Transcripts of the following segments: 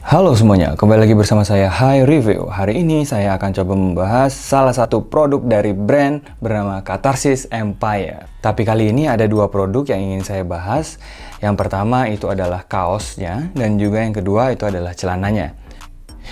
Halo semuanya, kembali lagi bersama saya Hai Review. Hari ini saya akan coba membahas salah satu produk dari brand bernama Catharsis Empire. Tapi kali ini ada dua produk yang ingin saya bahas. Yang pertama itu adalah kaosnya, dan juga yang kedua itu adalah celananya.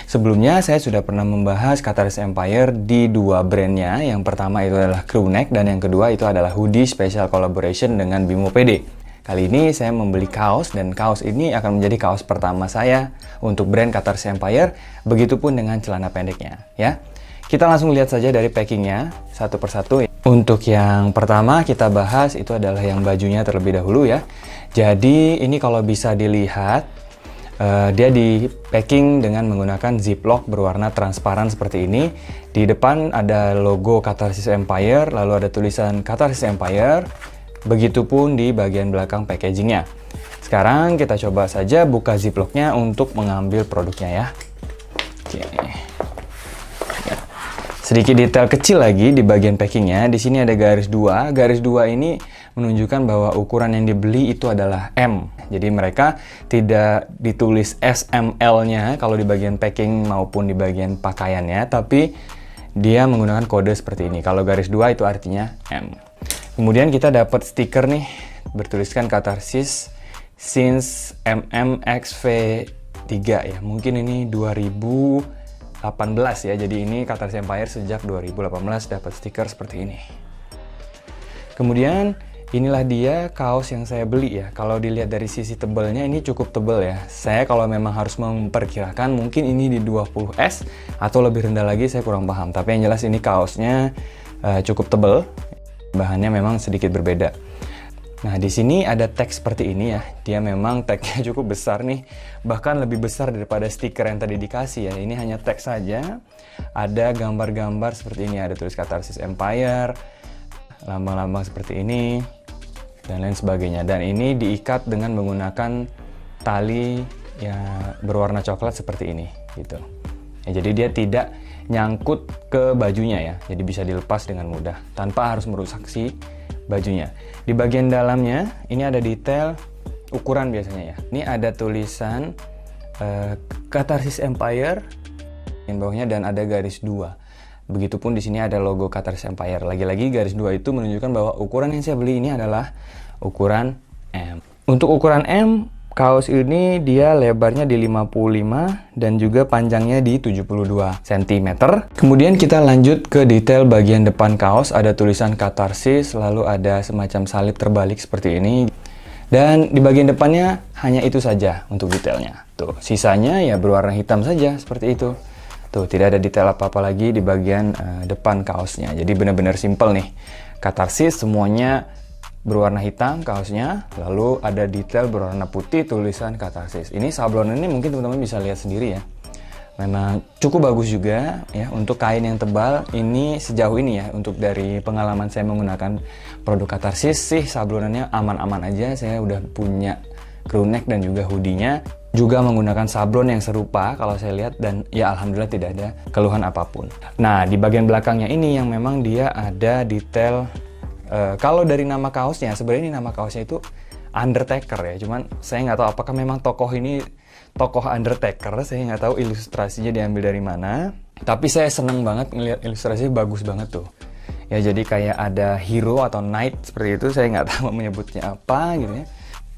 Sebelumnya saya sudah pernah membahas Catharsis Empire di dua brandnya. Yang pertama itu adalah crewneck, dan yang kedua itu adalah hoodie special collaboration dengan Bimo PD. Kali ini saya membeli kaos, dan kaos ini akan menjadi kaos pertama saya untuk brand Catharsis Empire, begitupun dengan celana pendeknya ya. Kita langsung lihat saja dari packingnya satu persatu. Untuk yang pertama kita bahas itu adalah yang bajunya terlebih dahulu ya. Jadi ini kalau bisa dilihat dia di packing dengan menggunakan ziplock berwarna transparan seperti ini. Di depan ada logo Catharsis Empire, lalu ada tulisan Catharsis Empire. Begitupun di bagian belakang packagingnya. Sekarang kita coba saja buka ziplocknya untuk mengambil produknya ya. Oke. Sedikit detail kecil lagi di bagian packingnya. Di sini ada garis 2. Garis 2 ini menunjukkan bahwa ukuran yang dibeli itu adalah M. Jadi mereka tidak ditulis SML-nya kalau di bagian packing maupun di bagian pakaiannya, tapi dia menggunakan kode seperti ini. Kalau garis 2 itu artinya M. Kemudian kita dapat stiker nih, bertuliskan Catharsis since MMXV3 ya. Mungkin ini 2018 ya. Jadi ini Catharsis Empire sejak 2018 dapat stiker seperti ini. Kemudian inilah dia kaos yang saya beli ya. Kalau dilihat dari sisi tebalnya ini cukup tebal ya. Saya kalau memang harus memperkirakan mungkin ini di 20S atau lebih rendah lagi, saya kurang paham. Tapi yang jelas ini kaosnya cukup tebal. Bahannya memang sedikit berbeda. Nah, di sini ada teks seperti ini ya. Dia memang teksnya cukup besar nih. Bahkan lebih besar daripada stiker yang tadi dikasih ya. Ini hanya teks saja. Ada gambar-gambar seperti ini. Ada tulis Catharsis Empire, lambang-lambang seperti ini, dan lain sebagainya. Dan ini diikat dengan menggunakan tali ya berwarna coklat seperti ini gitu. Ya, jadi dia tidak nyangkut ke bajunya ya, jadi bisa dilepas dengan mudah tanpa harus merusak si bajunya. Di bagian dalamnya ini ada detail ukuran biasanya ya. Ini ada tulisan Catharsis Empire di bawahnya dan ada garis 2. Begitupun di sini ada logo Catharsis Empire. Lagi-lagi garis 2 itu menunjukkan bahwa ukuran yang saya beli ini adalah ukuran M. Untuk ukuran M, kaos ini dia lebarnya di 55 dan juga panjangnya di 72 cm. Kemudian kita lanjut ke detail bagian depan kaos. Ada tulisan Catharsis, lalu ada semacam salib terbalik seperti ini. Dan di bagian depannya hanya itu saja untuk detailnya. Tuh, sisanya ya berwarna hitam saja seperti itu. Tuh, tidak ada detail apa-apa lagi di bagian depan kaosnya. Jadi benar-benar simple nih. Catharsis semuanya berwarna hitam kaosnya, lalu ada detail berwarna putih tulisan Catharsis. Ini sablon ini mungkin teman-teman bisa lihat sendiri ya. Memang cukup bagus juga ya untuk kain yang tebal. Ini sejauh ini ya, untuk dari pengalaman saya menggunakan produk Catharsis sih sablonannya aman-aman aja. Saya udah punya crewneck dan juga hoodie-nya. Juga menggunakan sablon yang serupa kalau saya lihat, dan ya alhamdulillah tidak ada keluhan apapun. Nah, di bagian belakangnya ini yang memang dia ada detail. Kalau dari nama kaosnya, sebenarnya ini nama kaosnya itu Undertaker ya. Cuman saya nggak tahu apakah memang tokoh ini tokoh Undertaker. Saya nggak tahu ilustrasinya diambil dari mana. Tapi saya seneng banget ngelihat ilustrasinya, bagus banget tuh. Ya, jadi kayak ada hero atau knight seperti itu. Saya nggak tahu menyebutnya apa gitu ya.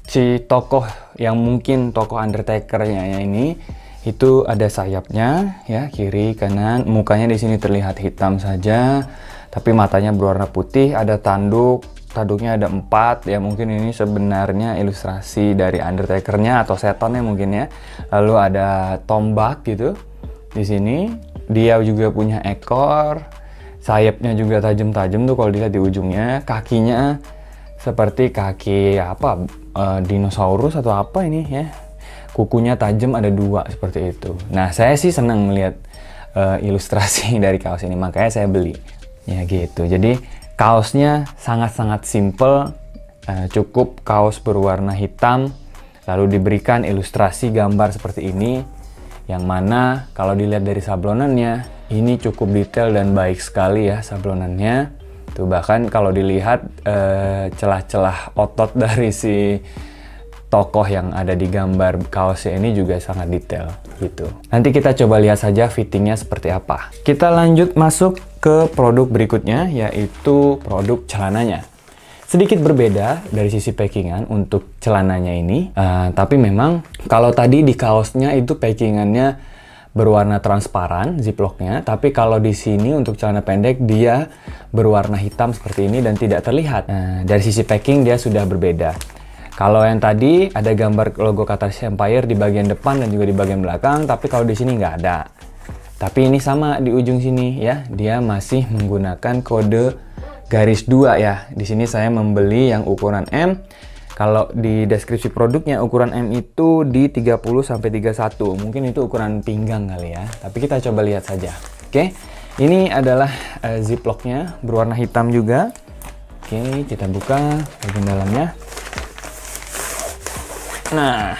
Si tokoh yang mungkin tokoh Undertaker-nya ini itu ada sayapnya ya, kiri kanan. Mukanya di sini terlihat hitam saja, tapi matanya berwarna putih. Ada tanduknya ada 4 ya, mungkin ini sebenarnya ilustrasi dari Undertaker-nya atau setannya mungkin ya. Lalu ada tombak gitu di sini. Dia juga punya ekor, sayapnya juga tajam-tajam tuh kalau dilihat di ujungnya. Kakinya seperti kaki apa, dinosaurus atau apa ini ya. Kukunya tajam, ada 2 seperti itu. Nah, saya sih senang melihat ilustrasi dari kaos ini, makanya saya beli. Ya gitu. Jadi kaosnya sangat-sangat simple, cukup kaos berwarna hitam, lalu diberikan ilustrasi gambar seperti ini, yang mana kalau dilihat dari sablonannya, ini cukup detail dan baik sekali ya sablonannya. Tuh, bahkan kalau dilihat celah-celah otot dari si tokoh yang ada di gambar kaosnya ini juga sangat detail gitu. Nanti kita coba lihat saja fittingnya seperti apa. Kita lanjut masuk ke produk berikutnya, yaitu produk celananya. Sedikit berbeda dari sisi packingan untuk celananya ini, tapi memang kalau tadi di kaosnya itu packingannya berwarna transparan ziplocknya, tapi kalau di sini untuk celana pendek dia berwarna hitam seperti ini dan tidak terlihat. Dari sisi packing dia sudah berbeda. Kalau yang tadi ada gambar logo Catharsis Empire di bagian depan dan juga di bagian belakang, tapi kalau di sini nggak ada. Tapi ini sama di ujung sini ya, dia masih menggunakan kode garis 2 ya. Di sini saya membeli yang ukuran M. Kalau di deskripsi produknya ukuran M itu di 30-31. Mungkin itu ukuran pinggang kali ya. Tapi kita coba lihat saja. Oke. Ini adalah ziplocknya berwarna hitam juga. Oke, kita buka bagian dalamnya. Nah.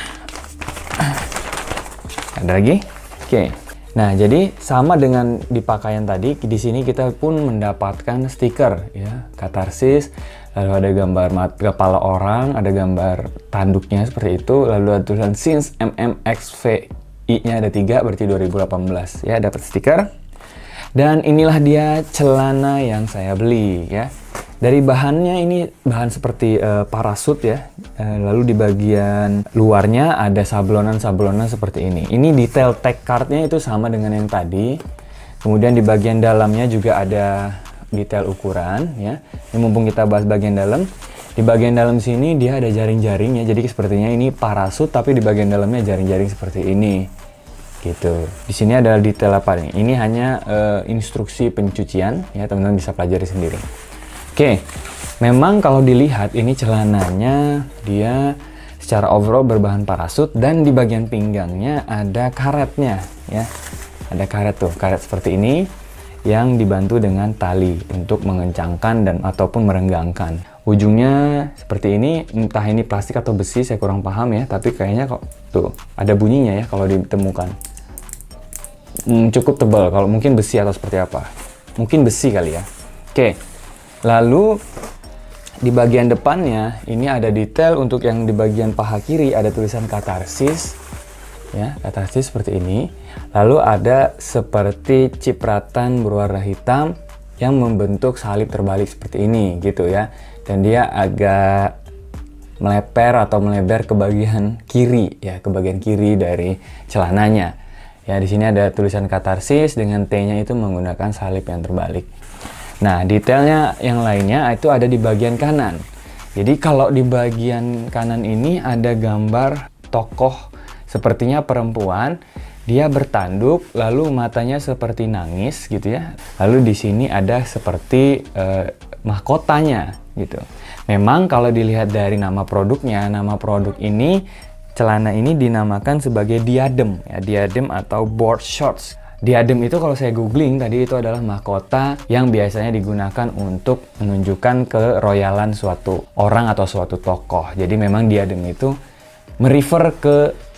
Ada lagi? Oke. Nah, jadi sama dengan di pakaian tadi, di sini kita pun mendapatkan stiker ya, Catharsis. Lalu ada gambar kepala orang, ada gambar tanduknya seperti itu, lalu ada tulisan Since MMXVI-nya ada 3, berarti 2018 ya, dapat stiker. Dan inilah dia celana yang saya beli ya. Dari bahannya ini bahan seperti parasut ya. Lalu di bagian luarnya ada sablonan-sablonan seperti ini. Ini detail tag cardnya itu sama dengan yang tadi. Kemudian di bagian dalamnya juga ada detail ukuran ya. Ini mumpung kita bahas bagian dalam. Di bagian dalam sini dia ada jaring-jaringnya. Jadi sepertinya ini parasut tapi di bagian dalamnya jaring-jaring seperti ini. Gitu. Di sini adalah detail apa nih? Ini hanya instruksi pencucian ya, teman-teman bisa pelajari sendiri. Oke. Memang kalau dilihat ini celananya dia secara overall berbahan parasut dan di bagian pinggangnya ada karetnya ya. Ada karet tuh, karet seperti ini yang dibantu dengan tali untuk mengencangkan dan ataupun merenggangkan. Ujungnya seperti ini, entah ini plastik atau besi, saya kurang paham ya, tapi kayaknya kok tuh ada bunyinya ya kalau ditemukan. Cukup tebal, kalau mungkin besi atau seperti apa. Mungkin besi kali ya. Oke. Lalu di bagian depannya ini ada detail untuk yang di bagian paha kiri ada tulisan Catharsis. Ya, Catharsis seperti ini. Lalu ada seperti cipratan berwarna hitam yang membentuk salib terbalik seperti ini gitu ya. Dan dia agak meleper atau melebar ke bagian kiri ya, ke bagian kiri dari celananya. Ya, di sini ada tulisan Catharsis dengan T-nya itu menggunakan salib yang terbalik. Nah, detailnya yang lainnya itu ada di bagian kanan. Jadi kalau di bagian kanan ini ada gambar tokoh sepertinya perempuan, dia bertanduk, lalu matanya seperti nangis gitu ya. Lalu di sini ada seperti mahkotanya gitu. Memang kalau dilihat dari nama produknya, nama produk ini, celana ini dinamakan sebagai diadem ya, diadem atau board shorts. Diadem itu kalau saya googling tadi itu adalah mahkota yang biasanya digunakan untuk menunjukkan keroyalan suatu orang atau suatu tokoh. Jadi memang diadem itu merefer ke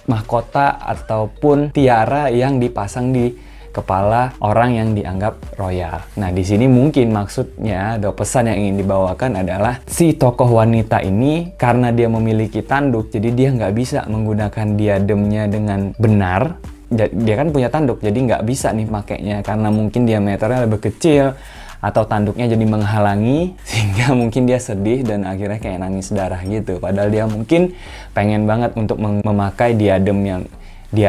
mahkota ataupun tiara yang dipasang di kepala orang yang dianggap royal. Nah, di sini mungkin maksudnya atau pesan yang ingin dibawakan adalah si tokoh wanita ini karena dia memiliki tanduk, jadi dia nggak bisa menggunakan diademnya dengan benar. Dia kan punya tanduk, jadi nggak bisa nih pakainya karena mungkin diameternya lebih kecil atau tanduknya jadi menghalangi sehingga mungkin dia sedih dan akhirnya kayak nangis darah gitu. Padahal dia mungkin pengen banget untuk memakai diadem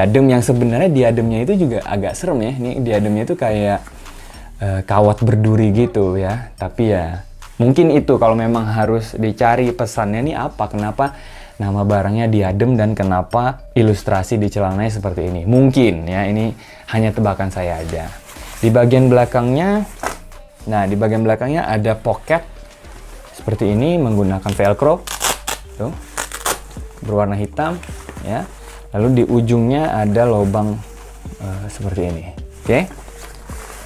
yang sebenarnya diademnya itu juga agak serem ya. Ini diademnya itu kayak kawat berduri gitu ya. Tapi ya mungkin itu kalau memang harus dicari pesannya nih apa, kenapa nama barangnya diadem dan kenapa ilustrasi di celananya seperti ini. Mungkin ya, ini hanya tebakan saya aja. Di bagian belakangnya, di bagian belakangnya ada pocket seperti ini menggunakan velcro. Tuh. Berwarna hitam ya. Lalu di ujungnya ada lubang seperti ini. Oke.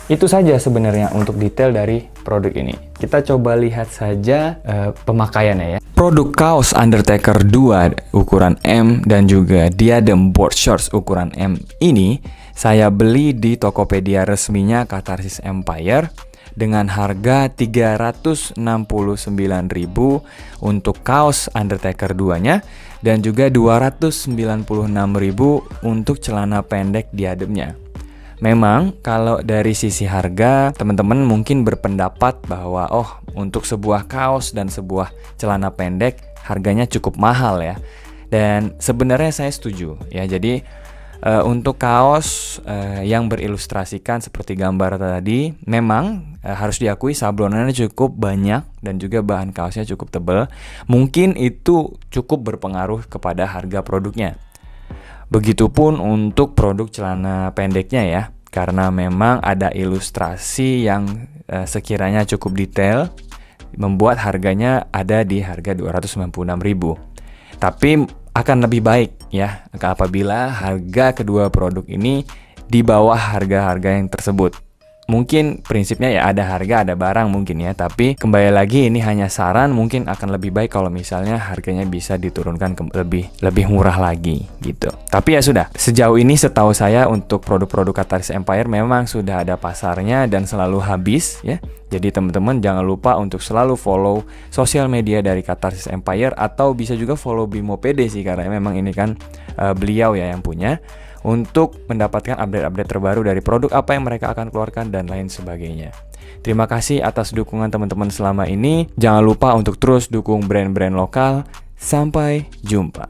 Itu saja sebenarnya untuk detail dari produk ini. Kita coba lihat saja pemakaiannya ya. Produk kaos Undertaker 2 ukuran M dan juga diadem board shorts ukuran M ini saya beli di Tokopedia resminya Catharsis Empire dengan harga 369.000 untuk kaos Undertaker 2-nya dan juga 296.000 untuk celana pendek diademnya. Memang kalau dari sisi harga, teman-teman mungkin berpendapat bahwa untuk sebuah kaos dan sebuah celana pendek harganya cukup mahal ya. Dan sebenarnya saya setuju ya. Jadi untuk kaos yang berilustrasikan seperti gambar tadi, memang harus diakui sablonannya cukup banyak dan juga bahan kaosnya cukup tebal. Mungkin itu cukup berpengaruh kepada harga produknya. Begitupun untuk produk celana pendeknya ya, karena memang ada ilustrasi yang sekiranya cukup detail, membuat harganya ada di harga 296.000. Tapi akan lebih baik ya apabila harga kedua produk ini di bawah harga-harga yang tersebut. Mungkin prinsipnya ya ada harga ada barang mungkin ya, tapi kembali lagi ini hanya saran, mungkin akan lebih baik kalau misalnya harganya bisa diturunkan ke lebih murah lagi gitu. Tapi ya sudah, sejauh ini setahu saya untuk produk-produk Catalyst Empire memang sudah ada pasarnya dan selalu habis ya. Jadi teman-teman jangan lupa untuk selalu follow sosial media dari Catalyst Empire, atau bisa juga follow Bimo PD sih, karena memang ini kan beliau ya yang punya, untuk mendapatkan update-update terbaru dari produk apa yang mereka akan keluarkan dan lain sebagainya. Terima kasih atas dukungan teman-teman selama ini. Jangan lupa untuk terus dukung brand-brand lokal. Sampai jumpa.